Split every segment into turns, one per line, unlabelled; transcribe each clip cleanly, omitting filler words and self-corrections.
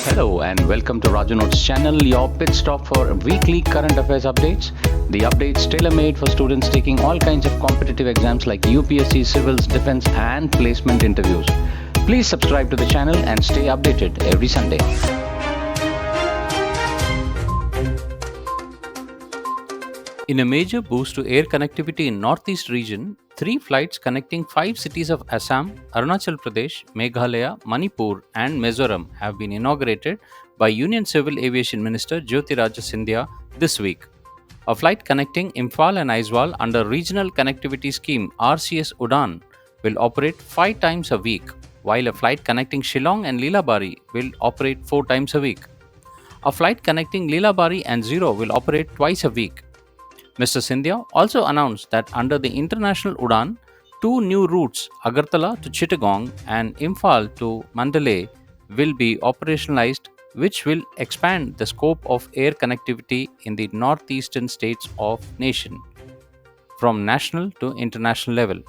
Hello and welcome to Raju Notes channel, your pit stop for weekly current affairs updates. The updates tailor-made for students taking all kinds of competitive exams like UPSC, civils, defense and placement interviews. Please subscribe to the channel and stay updated every Sunday. In a major boost to air connectivity in Northeast region, 3 flights connecting 5 cities of Assam, Arunachal Pradesh, Meghalaya, Manipur and Mizoram have been inaugurated by Union Civil Aviation Minister Jyotirajya Scindia this week. A flight connecting Imphal and Aizawl under Regional Connectivity Scheme RCS Udan will operate 5 times a week, while a flight connecting Shillong and Lilabari will operate 4 times a week. A flight connecting Lilabari and Zero will operate twice a week. Mr. Scindia also announced that under the International Udan, 2 new routes, Agartala to Chittagong and Imphal to Mandalay, will be operationalized, which will expand the scope of air connectivity in the northeastern states of nation from national to international level.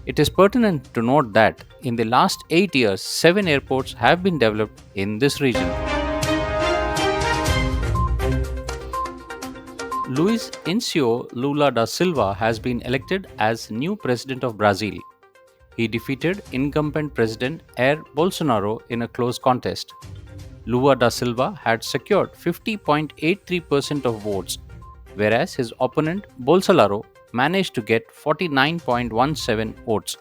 It is pertinent to note that in the last 8 years, 7 airports have been developed in this region. Luiz Inácio Lula da Silva has been elected as new president of Brazil. He defeated incumbent president Jair Bolsonaro in a close contest. Lula da Silva had secured 50.83% of votes, whereas his opponent Bolsonaro managed to get 49.17 votes.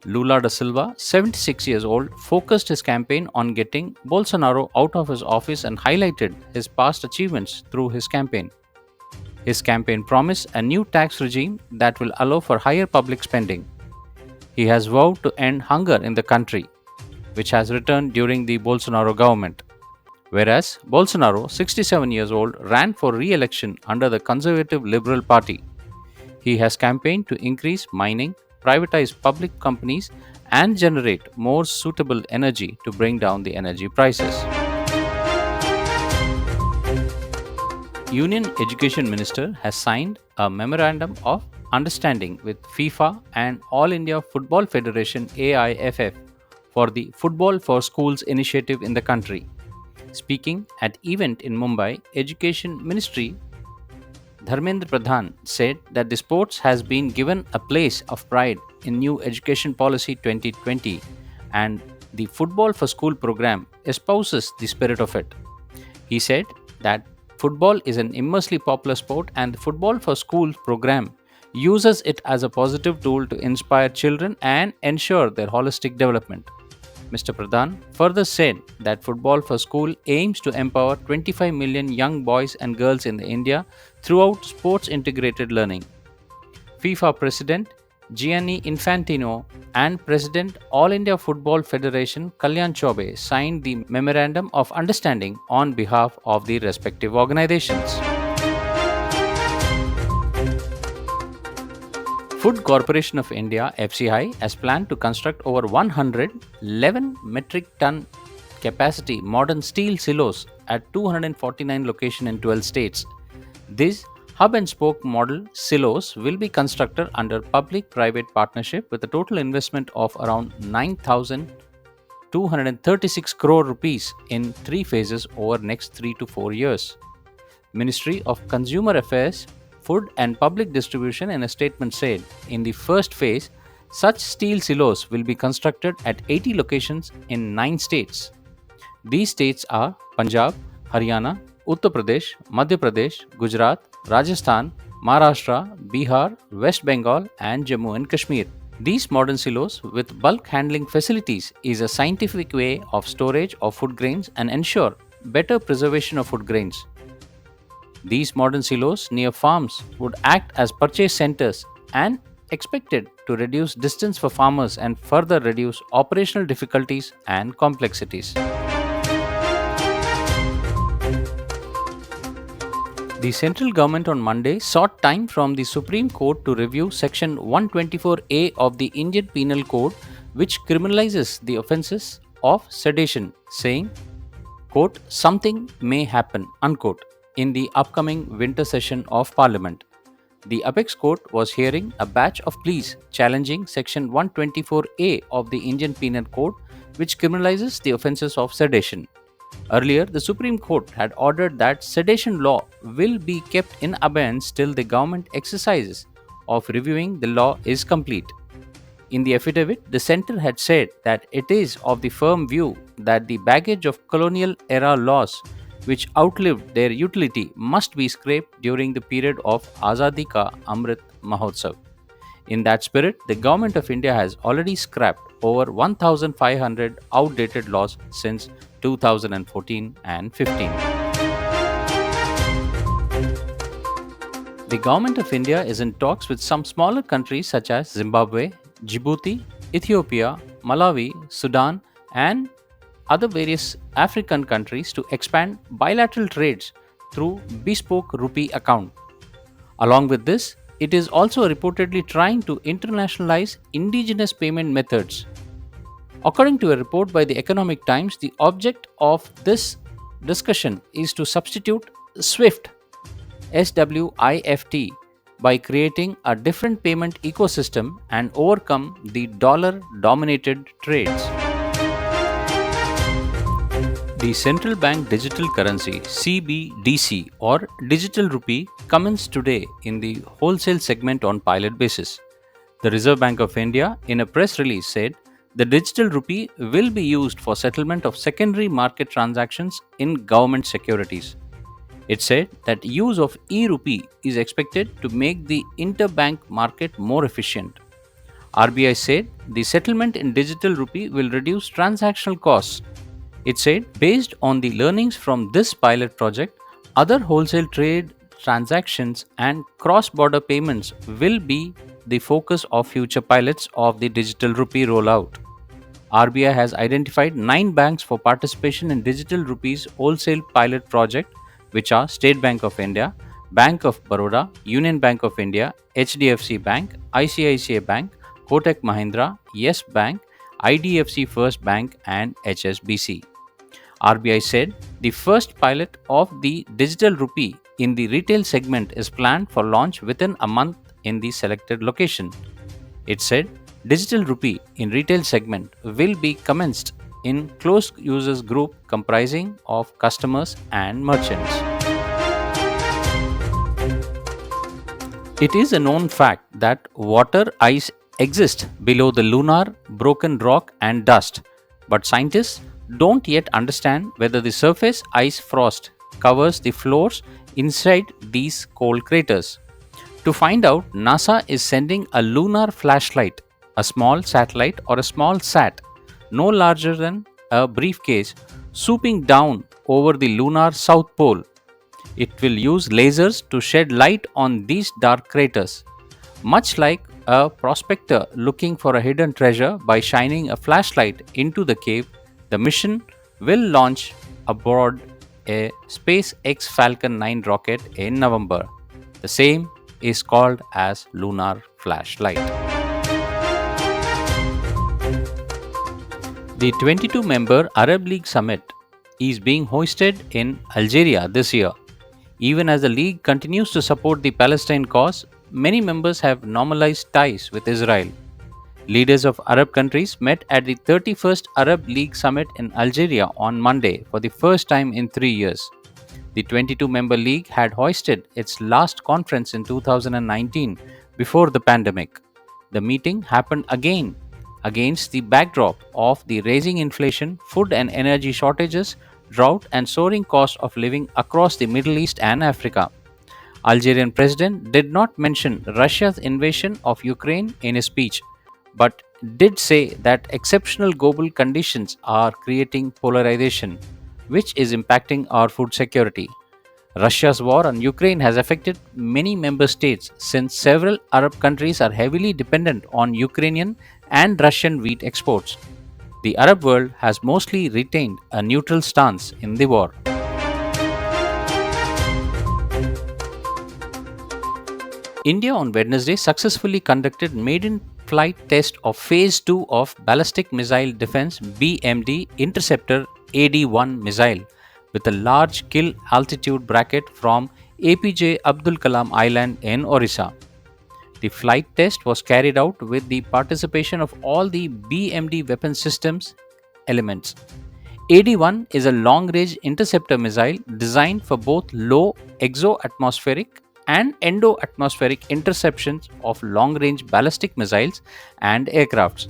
Lula da Silva, 76 years old, focused his campaign on getting Bolsonaro out of his office and highlighted his past achievements through his campaign. His campaign promised a new tax regime that will allow for higher public spending. He has vowed to end hunger in the country, which has returned during the Bolsonaro government. Whereas Bolsonaro, 67 years old, ran for re-election under the Conservative Liberal Party. He has campaigned to increase mining, privatize public companies, and generate more suitable energy to bring down the energy prices. Union Education Minister has signed a memorandum of understanding with FIFA and All India Football Federation AIFF for the Football for Schools initiative in the country. Speaking at event in Mumbai, Education Ministry Dharmendra Pradhan said that the sports has been given a place of pride in new education policy 2020 and the Football for School program espouses the spirit of it. He said that football is an immensely popular sport and the Football for School program uses it as a positive tool to inspire children and ensure their holistic development. Mr. Pradhan further said that Football for School aims to empower 25 million young boys and girls in India throughout sports integrated learning. FIFA President Gianni Infantino and President All India Football Federation Kalyan Chobe signed the Memorandum of Understanding on behalf of the respective organizations. Food Corporation of India FCI has planned to construct over 111 metric ton capacity modern steel silos at 249 locations in 12 states. These hub and spoke model silos will be constructed under public-private partnership with a total investment of around 9,236 crore rupees in 3 phases over next 3 to 4 years. Ministry of Consumer Affairs, Food and Public Distribution in a statement said, in the first phase, such steel silos will be constructed at 80 locations in 9 states. These states are Punjab, Haryana, Uttar Pradesh, Madhya Pradesh, Gujarat, Rajasthan, Maharashtra, Bihar, West Bengal and Jammu and Kashmir. These modern silos with bulk handling facilities is a scientific way of storage of food grains and ensure better preservation of food grains. These modern silos near farms would act as purchase centers and expected to reduce distance for farmers and further reduce operational difficulties and complexities. The central government on Monday sought time from the Supreme Court to review Section 124A of the Indian Penal Code, which criminalizes the offences of sedation, saying, quote, something may happen, unquote, in the upcoming winter session of Parliament. The Apex Court was hearing a batch of pleas challenging Section 124A of the Indian Penal Code, which criminalizes the offences of sedation. Earlier, the Supreme Court had ordered that sedation law will be kept in abeyance till the government exercise of reviewing the law is complete. In the affidavit, the center had said that it is of the firm view that the baggage of colonial era laws which outlived their utility must be scrapped during the period of Azadi Ka Amrit Mahotsav. In that spirit, the Government of India has already scrapped over 1,500 outdated laws since 2014 and 15. The Government of India is in talks with some smaller countries such as Zimbabwe, Djibouti, Ethiopia, Malawi, Sudan, and other various African countries to expand bilateral trades through bespoke rupee account. Along with this, it is also reportedly trying to internationalize indigenous payment methods. According to a report by the Economic Times, the object of this discussion is to substitute SWIFT SWIFT by creating a different payment ecosystem and overcome the dollar dominated trades. The central bank digital currency CBDC or digital rupee commenced today in the wholesale segment on pilot basis. The Reserve Bank of India in a press release said the digital rupee will be used for settlement of secondary market transactions in government securities. It said that use of e-rupee is expected to make the interbank market more efficient. RBI said the settlement in digital rupee will reduce transactional costs. It said based on the learnings from this pilot project, other wholesale trade transactions and cross-border payments will be the focus of future pilots of the digital rupee rollout. RBI has identified 9 banks for participation in digital rupees wholesale pilot project, which are State Bank of India, Bank of Baroda, Union Bank of India, HDFC Bank, ICICI Bank, Kotak Mahindra, Yes Bank, IDFC First Bank, and HSBC. RBI said the first pilot of the digital rupee in the retail segment is planned for launch within a month in the selected location. It said digital rupee in retail segment will be commenced in closed users group comprising of customers and merchants. It is a known fact that water ice exists below the lunar, broken rock and dust, but scientists don't yet understand whether the surface ice frost covers the floors inside these cold craters. To find out, NASA is sending a lunar flashlight, a small satellite or a small sat, no larger than a briefcase, swooping down over the lunar south pole. It will use lasers to shed light on these dark craters. Much like a prospector looking for a hidden treasure by shining a flashlight into the cave, the mission will launch aboard a SpaceX Falcon 9 rocket in November. The same is called as Lunar Flashlight. The 22-member Arab League Summit is being hosted in Algeria this year. Even as the League continues to support the Palestine cause, many members have normalized ties with Israel. Leaders of Arab countries met at the 31st Arab League Summit in Algeria on Monday for the first time in 3 years. The 22-member league had hosted its last conference in 2019 before the pandemic. The meeting happened again against the backdrop of the rising inflation, food and energy shortages, drought, and soaring cost of living across the Middle East and Africa. Algerian president did not mention Russia's invasion of Ukraine in his speech, but did say that exceptional global conditions are creating polarization, which is impacting our food security. Russia's war on Ukraine has affected many member states since several Arab countries are heavily dependent on Ukrainian and Russian wheat exports. The Arab world has mostly retained a neutral stance in the war. India on Wednesday successfully conducted maiden flight test of Phase 2 of Ballistic Missile Defense BMD Interceptor AD-1 missile with a large kill altitude bracket from APJ Abdul Kalam Island in Orissa. The flight test was carried out with the participation of all the BMD weapon systems elements. AD-1 is a long-range interceptor missile designed for both low exo-atmospheric and endo-atmospheric interceptions of long-range ballistic missiles and aircrafts.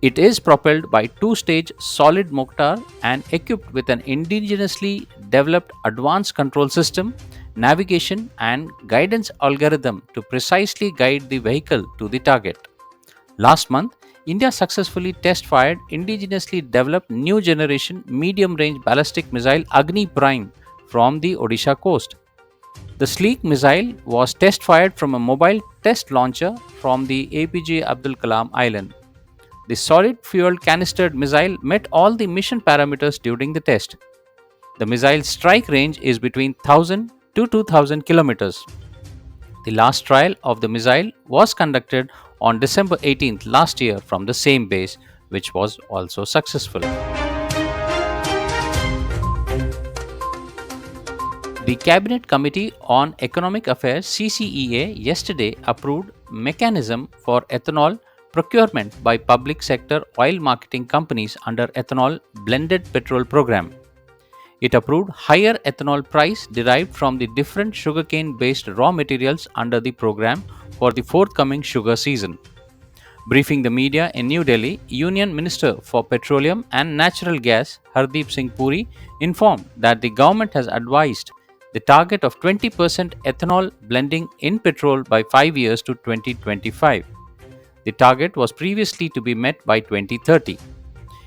It is propelled by two-stage solid mortar and equipped with an indigenously developed advanced control system, navigation and guidance algorithm to precisely guide the vehicle to the target. Last month, India successfully test fired indigenously developed new generation medium range ballistic missile Agni Prime from the Odisha coast. The sleek missile was test fired from a mobile test launcher from the APJ Abdul Kalam Island. The solid fuel canistered missile met all the mission parameters during the test. The missile's strike range is between 1000 to 2000 kilometers. The last trial of the missile was conducted on December 18th last year from the same base, which was also successful. The Cabinet Committee on Economic Affairs CCEA yesterday approved mechanism for ethanol procurement by public sector oil marketing companies under ethanol blended petrol program. It approved higher ethanol price derived from the different sugarcane based raw materials under the program for the forthcoming sugar season. Briefing the media in New Delhi, Union Minister for Petroleum and Natural Gas Hardeep Singh Puri informed that the government has advised the target of 20% ethanol blending in petrol by 5 years to 2025. The target was previously to be met by 2030.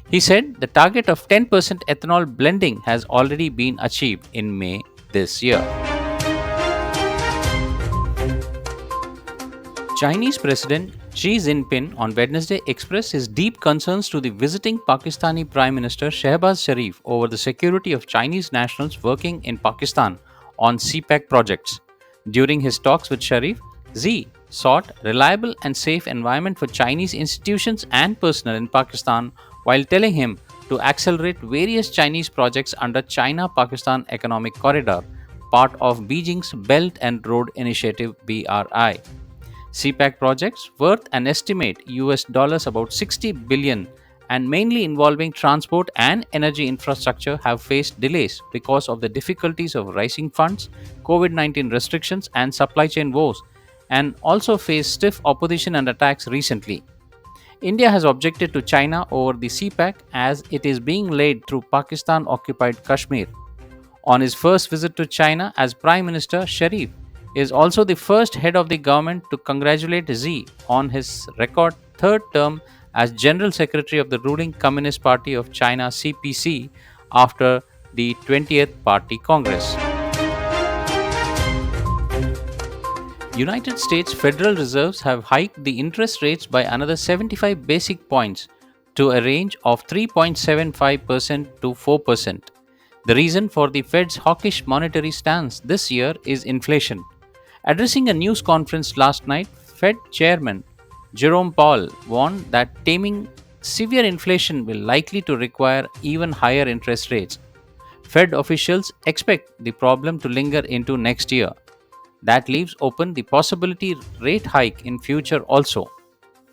He said the target of 10% ethanol blending has already been achieved in May this year. Chinese President Xi Jinping on Wednesday expressed his deep concerns to the visiting Pakistani Prime Minister Shehbaz Sharif over the security of Chinese nationals working in Pakistan on CPEC projects. During his talks with Sharif, Xi sought reliable and safe environment for Chinese institutions and personnel in Pakistan while telling him to accelerate various Chinese projects under China-Pakistan Economic Corridor, part of Beijing's Belt and Road Initiative BRI. CPEC projects worth an estimate US about 60 billion and mainly involving transport and energy infrastructure have faced delays because of the difficulties of raising funds, COVID-19 restrictions and supply chain woes, and also faced stiff opposition and attacks recently. India has objected to China over the CPEC as it is being laid through Pakistan occupied Kashmir. On his first visit to China as Prime Minister, Sharif is also the first head of the government to congratulate Xi on his record third term as General Secretary of the ruling Communist Party of China CPC after the 20th Party Congress. United States Federal Reserves have hiked the interest rates by another 75 basic points to a range of 3.75% to 4%. The reason for the Fed's hawkish monetary stance this year is inflation. Addressing a news conference last night, Fed Chairman Jerome Powell warned that taming severe inflation will likely to require even higher interest rates. Fed officials expect the problem to linger into next year. That leaves open the possibility rate hike in future also.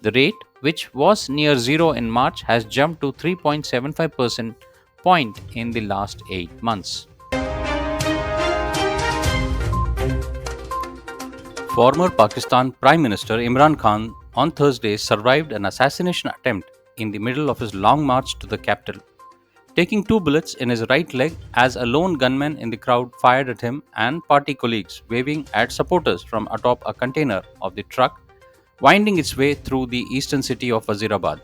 The rate, which was near zero in March, has jumped to 3.75% point in the last 8 months. Former Pakistan Prime Minister Imran Khan on Thursday survived an assassination attempt in the middle of his long march to the capital, taking 2 bullets in his right leg as a lone gunman in the crowd fired at him and party colleagues, waving at supporters from atop a container of the truck winding its way through the eastern city of Wazirabad.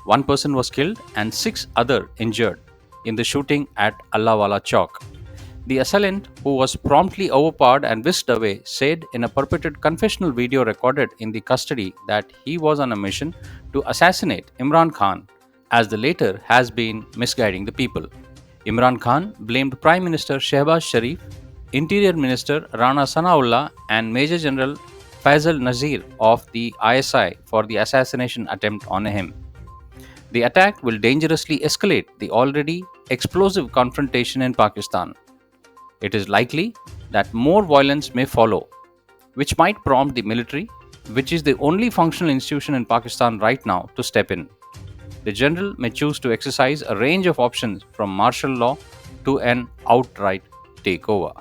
1 person was killed and 6 others injured in the shooting at Allahwala Chowk. The assailant, who was promptly overpowered and whisked away, said in a purported confessional video recorded in the custody that he was on a mission to assassinate Imran Khan, as the latter has been misguiding the people. Imran Khan blamed Prime Minister Shehbaz Sharif, Interior Minister Rana Sanaullah, and Major General Faisal Nazir of the ISI for the assassination attempt on him. The attack will dangerously escalate the already explosive confrontation in Pakistan. It is likely that more violence may follow, which might prompt the military, which is the only functional institution in Pakistan right now, to step in. the general may choose to exercise a range of options from martial law to an outright takeover.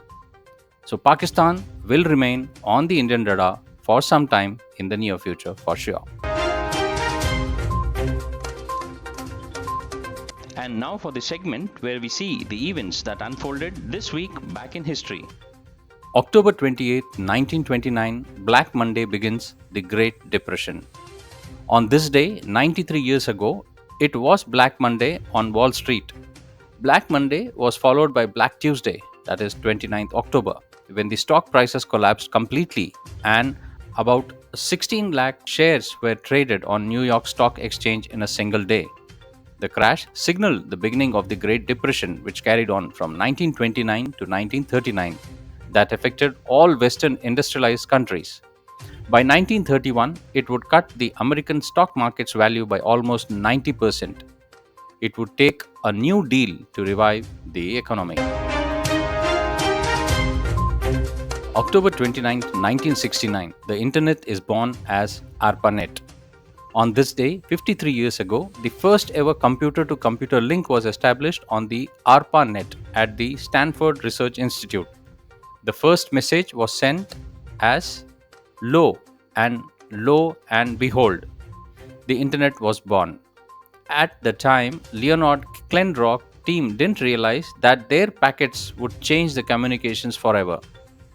So, Pakistan will remain on the Indian radar for some time in the near future for sure. And now for the segment where we see the events that unfolded this week back in history. October 28, 1929, Black Monday begins the Great Depression. On this day, 93 years ago, it was Black Monday on Wall Street. Black Monday was followed by Black Tuesday, that is 29th October, when the stock prices collapsed completely and about 16 lakh shares were traded on New York Stock Exchange in a single day. The crash signaled the beginning of the Great Depression, which carried on from 1929 to 1939, that affected all Western industrialized countries. By 1931, it would cut the American stock market's value by almost 90%. It would take a new deal to revive the economy. October 29, 1969, the Internet is born as ARPANET. On this day, 53 years ago, the first ever computer-to-computer link was established on the ARPANET at the Stanford Research Institute. The first message was sent as lo and behold, the Internet was born. At the time, Leonard Kleinrock team didn't realize that their packets would change the communications forever.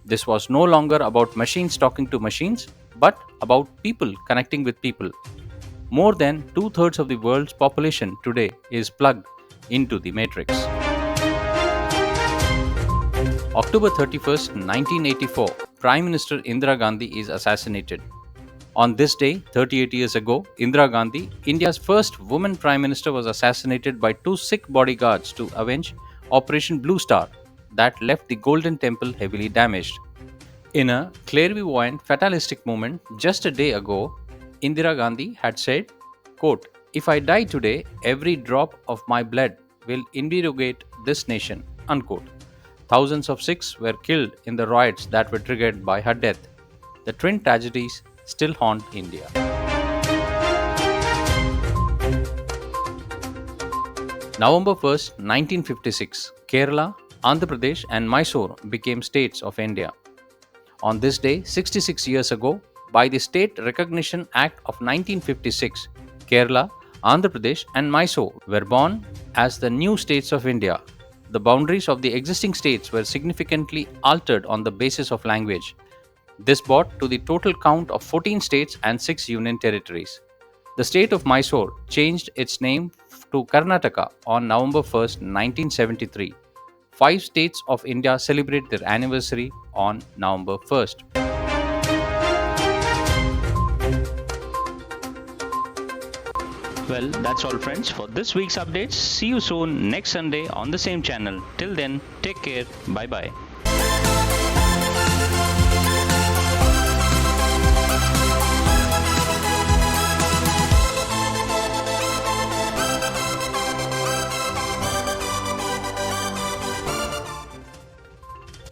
This was no longer about machines talking to machines, but about people connecting with people. More than 2/3 of the world's population today is plugged into the matrix. October 31st, 1984, Prime Minister Indira Gandhi is assassinated. On this day, 38 years ago, Indira Gandhi, India's first woman Prime Minister, was assassinated by two Sikh bodyguards to avenge Operation Blue Star that left the Golden Temple heavily damaged. In a clairvoyant, fatalistic moment, just a day ago, Indira Gandhi had said, quote, "If I die today, every drop of my blood will invigorate this nation," unquote. Thousands of Sikhs were killed in the riots that were triggered by her death. The twin tragedies still haunt India. November 1st, 1956, Kerala, Andhra Pradesh and Mysore became states of India. On this day, 66 years ago, by the State Recognition Act of 1956, Kerala, Andhra Pradesh and Mysore were born as the new states of India. The boundaries of the existing states were significantly altered on the basis of language. This brought to the total count of 14 states and 6 union territories. The state of Mysore changed its name to Karnataka on November 1st, 1973. 5 states of India celebrate their anniversary on November 1st. Well, that's all, friends, for this week's updates. See you soon next Sunday on the same channel. Till then, take care. Bye bye.